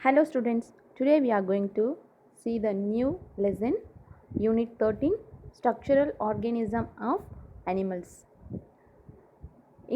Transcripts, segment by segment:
Hello students, today we are going to see the new lesson, Unit 13, Structural Organism of Animals.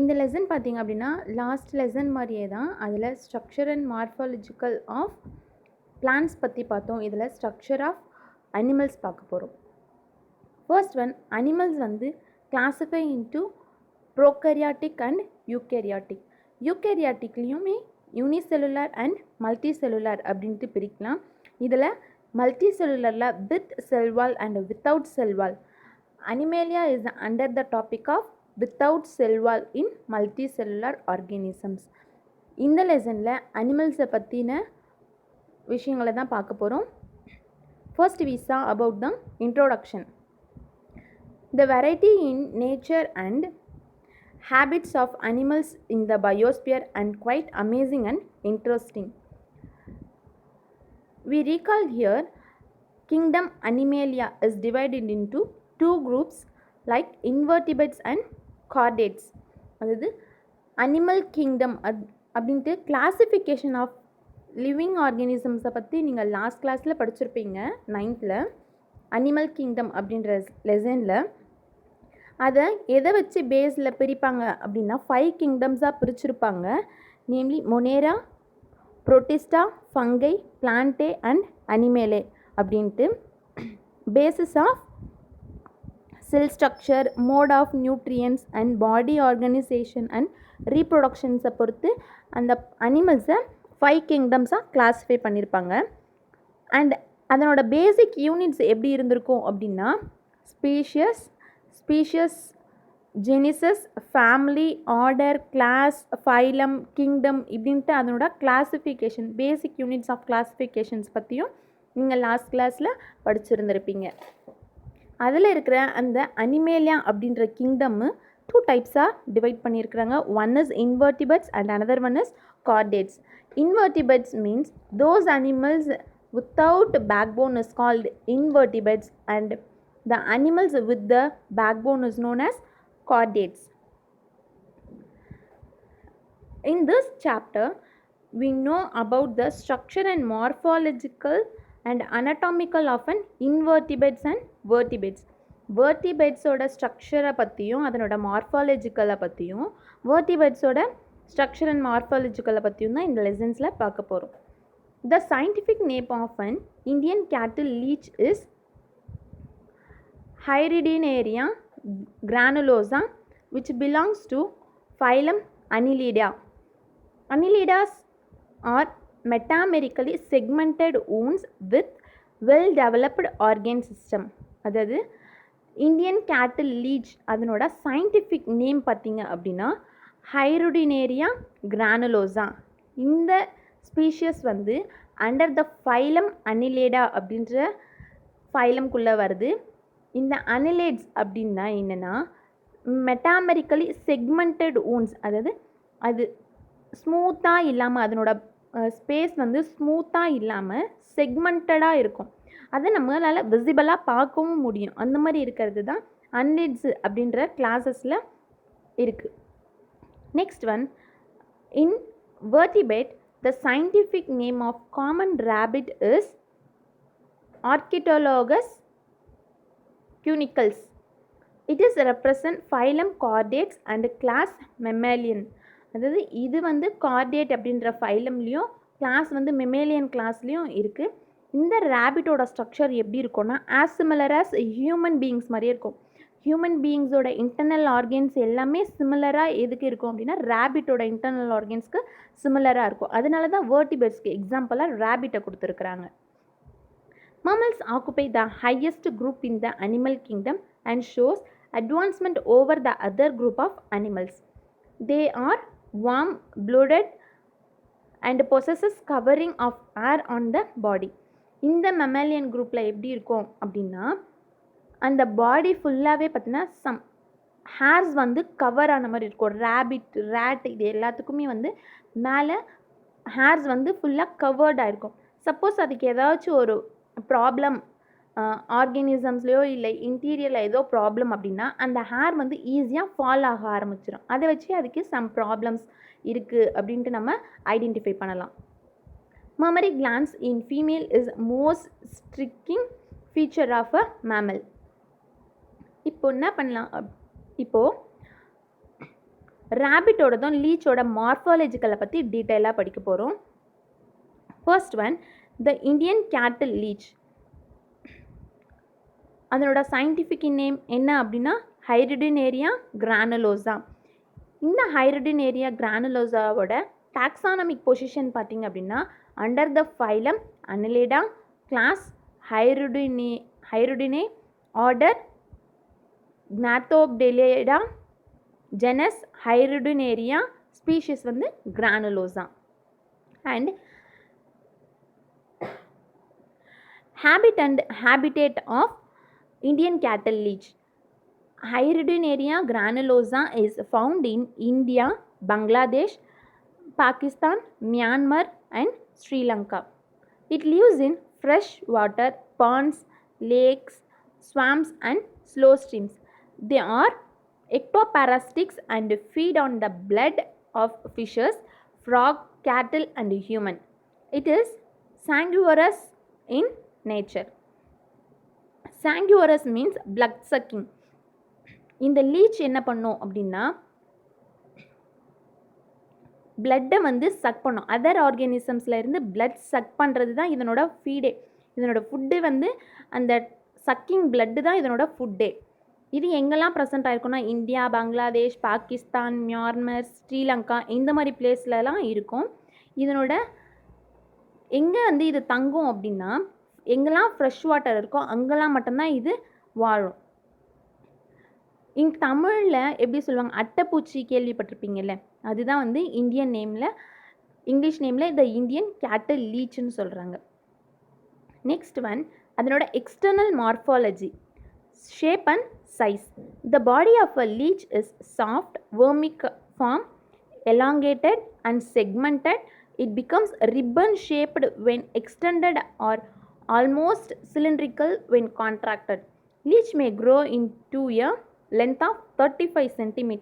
இந்த lesson பார்த்திங்க அப்படின்னா last lesson மாதிரியே தான். அதில் structure and morphological of plants பற்றி பார்த்தோம். இதில் ஸ்ட்ரக்சர் ஆஃப் அனிமல்ஸ் பார்க்க போகிறோம். ஃபர்ஸ்ட் ஒன், அனிமல்ஸ் வந்து classify into prokaryotic and eukaryotic. யூகேரியாட்டிக்லேயுமே யூனிசெல்லுலர் அண்ட் மல்டி செல்லுலர் அப்படின்ட்டு பிரிக்கலாம். இதில் மல்டி செல்லுலரில் with cell wall and without cell wall. Animalia is under the topic of without cell wall in multicellular organisms. இந்த லெசனில் அனிமல்ஸை பற்றின விஷயங்களை தான் பார்க்க போகிறோம். First we saw about the introduction. The variety in nature and habits of animals in the biosphere and quite amazing and interesting. We recall here kingdom Animalia is divided into two groups like invertebrates and chordates. அதாவது animal kingdom அப்படின்ட்டு classification of living ஆர்கானிசம்ஸை பற்றி நீங்கள் last கிளாஸில் படிச்சிருப்பீங்க 9th. Animal kingdom அப்படின்ற லெசனில் அதை எதை வச்சு பேஸில் பிரிப்பாங்க அப்படின்னா 5 கிங்டம்ஸாக பிரிச்சிருப்பாங்க. Namely monera, protista, fungi, plantae and animalia அப்படின்ட்டு. Basis of cell structure, mode of nutrition and body organisation and ரீப்ரொடக்ஷன்ஸை பொறுத்து அந்த அனிமல்ஸை 5 கிங்டம்ஸாக கிளாஸிஃபை பண்ணியிருப்பாங்க. அண்ட் அதனோட பேசிக் யூனிட்ஸ் எப்படி இருந்திருக்கும் அப்படின்னா species, genus, family, order, class, phylum, kingdom இப்படின்ட்டு அதனோட classification, basic units of classifications பற்றியும் நீங்கள் லாஸ்ட் கிளாஸில் படிச்சிருந்துருப்பீங்க. அதில் இருக்கிற அந்த அனிமேலியா அப்படின்ற கிங்டம்மு 2 டைப்ஸாக டிவைட் பண்ணியிருக்கிறாங்க. One is invertebrates and another one is chordates. Invertebrates means those animals without backbone is called invertebrates and the animals with the backbone is known as chordates. In this chapter we know about the structure and morphological and anatomical of an invertebrates and vertebrates. வெர்டிபிரேட்ஸோட ஸ்ட்ரக்சரை பற்றியும் அதனோட மார்ஃபாலஜிக்கலை பற்றியும் வெர்டிபிரேட்ஸோட structure and மார்ஃபாலஜிக்கலை பற்றியும் தான் இந்த லெசன்ஸில் பார்க்க போகிறோம். The scientific name of an Indian cattle leech is Hyridinaria granulosa, which belongs to phylum Annelida. Annelidas are metamerically segmented wounds with well-developed organ system. அதாவது இந்தியன் கேட்டில் லீச் அதனோட சயின்டிஃபிக் நேம் பார்த்தீங்க அப்படின்னா ஹைருடினேரியா கிரானுலோசா. இந்த species வந்து under the phylum அனிலேடா அப்படின்ற ஃபைலம்குள்ளே வருது. இந்த அனிலேட்ஸ் அப்படின்னா என்னென்னா மெட்டாமெரிக்கலி செக்மெண்டட் ஊன்ஸ், அதாவது அது ஸ்மூத்தாக இல்லாமல் அதனோட ஸ்பேஸ் வந்து ஸ்மூத்தாக இல்லாமல் செக்மெண்டடாக இருக்கும். அதை நம்மளால் விசிபிளாக பார்க்கவும் முடியும். அந்த மாதிரி இருக்கிறது தான் அனிலேட்ஸ் அப்படின்ற கிளாஸஸில் இருக்குது. Next one, invertebrate the scientific name of common rabbit is Oryctolagus cunicles. It is represent phylum chordates and class mammalian. அதாவது இது வந்து chordate அப்படின்ற ஃபைலம்லேயும் கிளாஸ் வந்து மெமேலியன் கிளாஸ்லேயும் இருக்குது. இந்த ரேபிட்டோட ஸ்ட்ரக்சர் எப்படி இருக்கும்னா as similar as human beings மாதிரியே இருக்கும். ஹியூமன் பீயிங்ஸோட இன்டர்னல் ஆர்கன்ஸ் எல்லாமே சிமிலராக எதுக்கு இருக்கும் அப்படின்னா ரேபிட்டோட இன்டர்னல் ஆர்கன்ஸ்க்கு சிமிலராக இருக்கும். அதனால தான் வெர்டிபிரேட்ஸ்க்கு எக்ஸாம்பிளாக ரேபிட்டை கொடுத்துருக்குறாங்க. Mammals occupy the highest group in the animal kingdom and shows advancement over the other group of animals. They are warm-blooded and possesses covering of air on the body. இந்த mammalian groupல எப்படி இருக்கும் அப்படின்னா அந்த பாடி ஃபுல்லாகவே பார்த்தீங்கன்னா சம் ஹேர்ஸ் வந்து cover ஆன மாதிரி இருக்கும். ரேட் இது எல்லாத்துக்குமே வந்து மேலே ஹேர்ஸ் வந்து ஃபுல்லாக கவர்டாக இருக்கும். சப்போஸ் அதுக்கு ஏதாச்சும் ஒரு ப்ராப்ளம் ஆர்கானிசம்ஸ்லையோ இல்லை இன்டீரியரில் ஏதோ ப்ராப்ளம் அப்படின்னா அந்த ஹேர் வந்து ஈஸியாக ஃபால் ஆக ஆரம்பிச்சிடும். அதை வச்சு அதுக்கு சம் ப்ராப்ளம்ஸ் இருக்குது அப்படின்ட்டு நம்ம ஐடென்டிஃபை பண்ணலாம். Mammary glands in female is most striking feature of a mammal. இப்போ என்ன பண்ணலாம், இப்போது ரேபிட்டோடதும் லீச்சோட மார்ஃபாலஜிக்கலை பற்றி டீட்டெயிலாக படிக்க போகிறோம். First one, the Indian cattle leech. அதனோட சயின்டிஃபிக் நேம் என்ன அப்படின்னா ஹைரிடினேரியா கிரானுலோசா. இந்த ஹைரிடினேரியா கிரானுலோசாவோட டாக்ஸானமிக் பொசிஷன் பார்த்திங்க அப்படின்னா under the phylum Annelida, class Hirudinea, order Gnathobdellida, genus Hirudinaria, species வந்து granulosa. And habit and habitat of Indian cattle leech. Hydrinaria granulosa is found in India, Bangladesh, Pakistan, Myanmar and Sri Lanka. It lives in fresh water, ponds, lakes, swamps and slow streams. They are ectoparasitics and feed on the blood of fishes, frog, cattle and human. It is sanguivorous in nature. Sanguivorous means blood sucking. இந்த leech என்ன பண்ணும் அப்படின்னா பிளட்டை வந்து chuck பண்ணும். Other ஆர்கானிசம்ஸில் இருந்து blood chuck பண்ணுறது தான் இதனோட ஃபீடே. இதனோட ஃபுட்டு வந்து அந்த சக்கிங் பிளட்டு தான் இதனோட ஃபுட்டே. இது எங்கெல்லாம் ப்ரெசென்ட் ஆகிருக்குன்னா இந்தியா, பங்களாதேஷ், பாகிஸ்தான், மியான்மர், ஸ்ரீலங்கா இந்த மாதிரி பிளேஸ்லலாம் இருக்கும். இதனோட எங்கே வந்து இது தங்கும் அப்படின்னா எங்கெல்லாம் ஃப்ரெஷ் வாட்டர் இருக்கோ அங்கெல்லாம் மட்டும்தான் இது வாழும். தமிழில் எப்படி சொல்லுவாங்க, அட்டைப்பூச்சி கேள்விப்பட்டிருப்பீங்கல்ல, அதுதான் வந்து இந்தியன் நேமில், இங்கிலீஷ் நேமில் த இந்தியன் கேட்டில் லீச்னு சொல்கிறாங்க. நெக்ஸ்ட் ஒன், அதனோட external morphology, shape and size. The body of a leech is soft, vermiform, elongated and segmented. It becomes ribbon shaped when extended or almost cylindrical when contracted. Leech may grow into a length of 35 cm.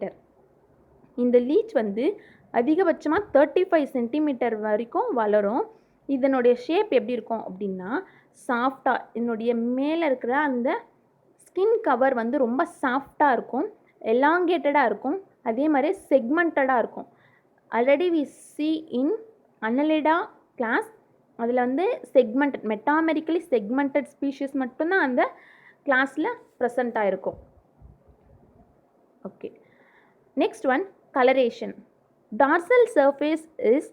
இந்த leech வந்து அதிகபட்சமாக 35 centimetre வரைக்கும் வளரும். இதனுடைய shape எப்படி இருக்கும் அப்படின்னா சாஃப்டாக, இதனுடைய மேலே இருக்கிற அந்த ஸ்கின் கவர் வந்து ரொம்ப சாஃப்டாக இருக்கும், எலாங்கேட்டடாக இருக்கும், அதே மாதிரி செக்மெண்டடாக இருக்கும். Already we see in Annelida class, அதில் வந்து செக்மெண்டட், மெட்டாமெரிக்கலி செக்மெண்டட் ஸ்பீஷிஸ் மட்டும்தான் அந்த கிளாஸில் ப்ரெசண்ட் ஆகிருக்கும். Okay, next one, coloration. Dorsal surface is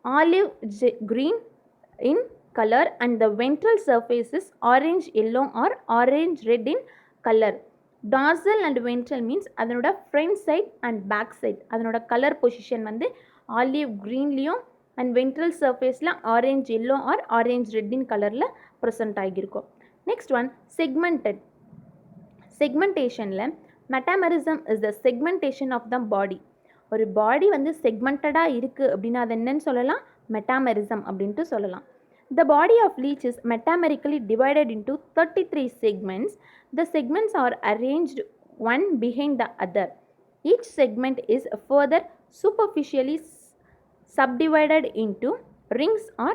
olive green in color and the ventral surface is orange yellow or orange red in color. Dorsal and ventral means அதனோட front side and back side, அதனோட colour position வந்து olive க்ரீன்லேயும் and ventral சர்ஃபேஸில் orange yellow or orange ரெட்டின் கலரில் present ஆகியிருக்கும். Next one, segmented. செக்மெண்டேஷனில் metamerism is the segmentation of the body. ஒரு பாடி வந்து செக்மெண்டடாக இருக்குது அப்படின்னா அது என்னன்னு சொல்லலாம், மெட்டாமெரிசம் அப்படின்ட்டு சொல்லலாம். The body of leech is metamerically divided into 33 segments. The segments are arranged one behind the other. Each segment is further superficially subdivided into rings or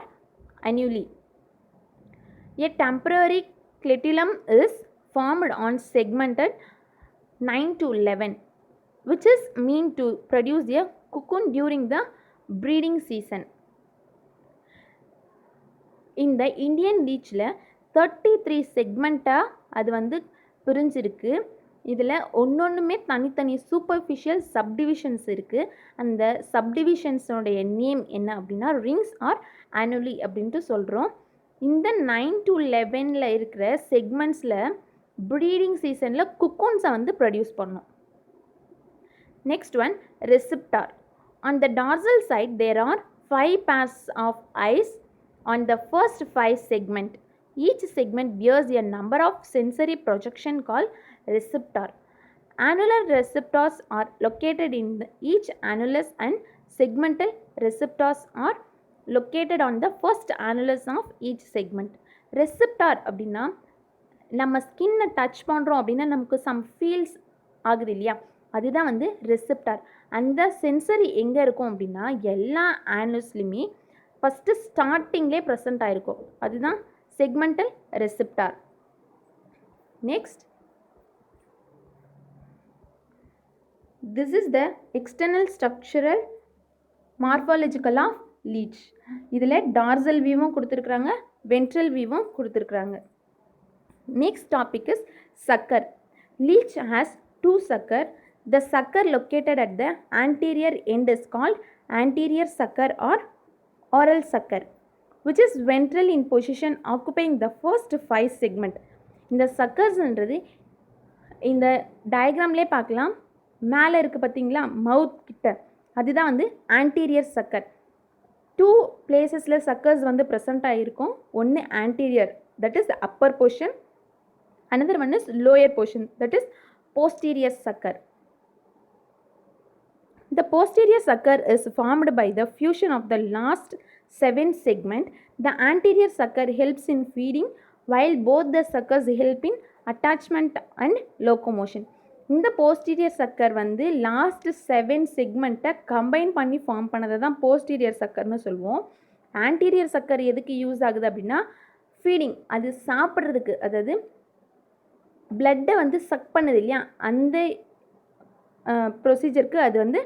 annuli. A temporary clitellum is formed on segmented 9 to 11, which is meant to produce a cocoon during the breeding season. இந்த Indian லீச்சில் 33 செக்மெண்ட்டாக அது வந்து பிரிஞ்சிருக்கு. இதில் ஒன்றொன்றுமே தனித்தனி superficial subdivisions இருக்குது. அந்த சப்டிவிஷன்ஸோடைய name என்ன அப்படின்னா rings R ஆனுலி அப்படின்ட்டு சொல்கிறோம். இந்த 9 to 11 இருக்கிற செக்மெண்ட்ஸில் ப்ரீடிங் சீசனில் குக்கூன்ஸை வந்து ப்ரொடியூஸ் பண்ணும். Next one, receptor. On the dorsal side there are 5 pairs of eyes on the first 5 segments. Each segment bears a number of sensory projection called receptor. Annular receptors are located in each annulus and segmental receptors are located on the first annulus of each segment. Receptor அப்படின்னா நம்ம ஸ்கின்னை touch பண்ணுறோம் அப்படின்னா நமக்கு some feels ஆகுது இல்லையா, அதுதான் receptor. அந்த சென்சரி எங்கே இருக்கும் அப்படின்னா எல்லா ஆனுஸ்லையுமே ஃபஸ்ட்டு ஸ்டார்டிங்லேயே ப்ரெசென்ட் ஆகிருக்கும், அதுதான் segmental receptor. Next, this is the external structural morphological of leech. இதில் dorsal viewவும் கொடுத்துருக்குறாங்க, ventral viewவும் கொடுத்துருக்குறாங்க. Next topic is sucker. Leech has two sucker. The sucker located at the anterior end is called anterior sucker or oral sucker, which is ventral in position occupying the first 5 segment. இந்த சக்கர்ஸ்ன்றது இந்த டயக்ராம்லேயே பார்க்கலாம், மேலே இருக்குது பார்த்தீங்களா மவுத் கிட்ட, அதுதான் வந்து anterior சக்கர். 2 பிளேசஸில் சக்கர்ஸ் வந்து ப்ரெசென்ட் ஆகிருக்கும். ஒன்று anterior, that is Appar portion. another one is lower portion, that is posterior sucker. The posterior sucker is formed by the fusion of the last 7 segment. The anterior sucker helps in feeding while both the suckers help in attachment and locomotion. இந்த posterior சக்கர் வந்து last 7 செக்மெண்ட்டை combine பண்ணி form பண்ணதை தான் posterior சக்கர்னு சொல்லுவோம். Anterior சக்கர் எதுக்கு use ஆகுது அப்படின்னா ஃபீடிங், அது சாப்பிட்றதுக்கு, அதாவது பிளட்டை வந்து சக் பண்ணுது இல்லையா, அந்த ப்ரொசீஜருக்கு அது வந்து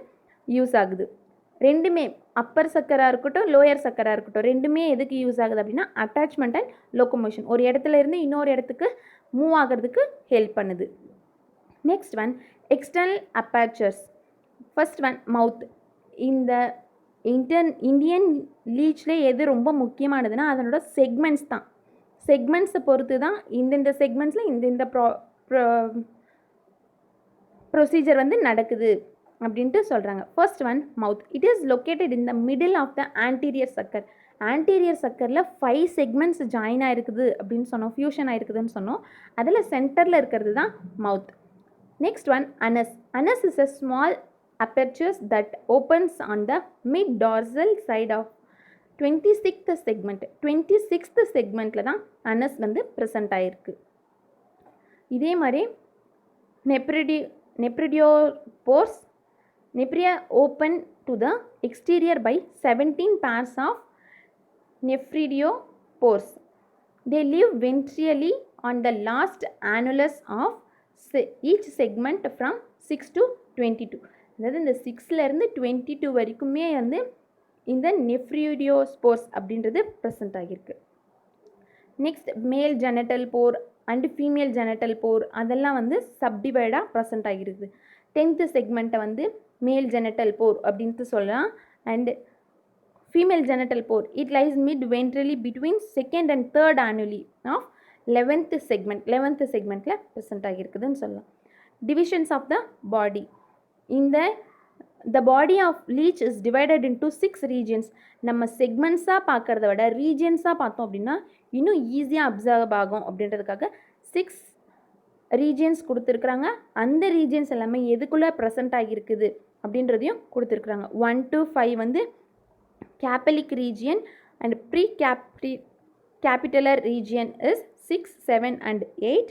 யூஸ் ஆகுது. ரெண்டுமே அப்பர் சக்கராக இருக்கட்டும் லோயர் சக்கராக இருக்கட்டும், ரெண்டுமே எதுக்கு யூஸ் ஆகுது அப்படின்னா அட்டாச்மெண்ட் அண்ட் லோக்கோமோஷன், ஒரு இடத்துல இருந்து இன்னொரு இடத்துக்கு மூவ் ஆகிறதுக்கு ஹெல்ப் பண்ணுது. Next one external apertures. First one mouth. இந்த இந்தியன் லீச்சில் எது ரொம்ப முக்கியமானதுன்னா அதனோட செக்மெண்ட்ஸ் தான். செக்மெண்ட்ஸை பொறுத்து தான் இந்த செக்மெண்ட்ஸில் இந்த ப்ரொசீஜர் வந்து நடக்குது அப்படின்ட்டு சொல்கிறாங்க. First one mouth. It is located in the middle of the anterior sucker. Anterior சக்கரில் 5 செக்மெண்ட்ஸ் ஜாயின் ஆகிருக்குது அப்படின்னு சொன்னோம், ஃபியூஷன் ஆகிருக்குதுன்னு சொன்னோம். அதில் சென்டரில் இருக்கிறது தான் mouth. Next one anus. Anus is a small apertures that opens on the mid dorsal side of 26th segment. 26th செக்மெண்ட்டில் தான் அனஸ் வந்து ப்ரெசென்ட் ஆகிருக்கு. இதே மாதிரி nephridiopores. Nephridia open to the exterior by 17 pairs of nephridiospores. They live ventrally on the last annulus of each segment from 6 to 22. அதாவது இந்த 6லேருந்து 22 வரைக்குமே வந்து இந்த நெஃப்ரிடியோஸ்போர்ஸ் அப்படின்றது ப்ரெசென்ட் ஆகியிருக்கு. Next male genital pore and female genital pore, அதெல்லாம் வந்து சப்டிவைடாக present ஆகிருக்கு. 10th செக்மெண்ட்டை வந்து மேல் ஜெனட்டல் போர் அப்படின்ட்டு சொல்லலாம். And female genital pore it lies mid ventrally between 2nd and 3rd annuli of 11th segment. 11th செக்மெண்ட்டில் ப்ரெசென்ட் ஆகியிருக்குதுன்னு சொல்லலாம். Divisions of the body. The body of leech is divided into 6 regions. நம்ம செக்மெண்ட்ஸாக பார்க்குறத விட ரீஜன்ஸாக பார்த்தோம் அப்படின்னா இன்னும் ஈஸியாக அப்சர்வ் ஆகும் அப்படின்றதுக்காக 6 ரீஜன்ஸ் கொடுத்துருக்குறாங்க. அந்த ரீஜன்ஸ் எல்லாமே எதுக்குள்ளே ப்ரெசென்ட் ஆகியிருக்குது அப்படின்றதையும் கொடுத்துருக்குறாங்க. 1 to 5 வந்து cephalic region and capitular region is 6, 7 and 8.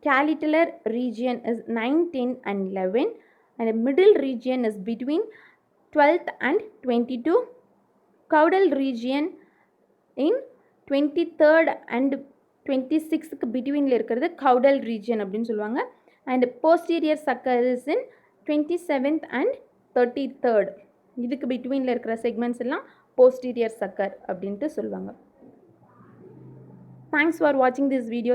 Calitular region is 9, 10 and 11. And the middle region is between 12th and 22. Caudal region in 23rd and 26th between இருக்கிறது caudal region அப்படின்னு சொல்லுவாங்க. And posterior sucker is in 27th and 33rd. இதுக்கு betweenல இருக்கிற segments எல்லாம் posterior sucker அப்படின்ட்டு சொல்லுவாங்க. Thanks for watching this video.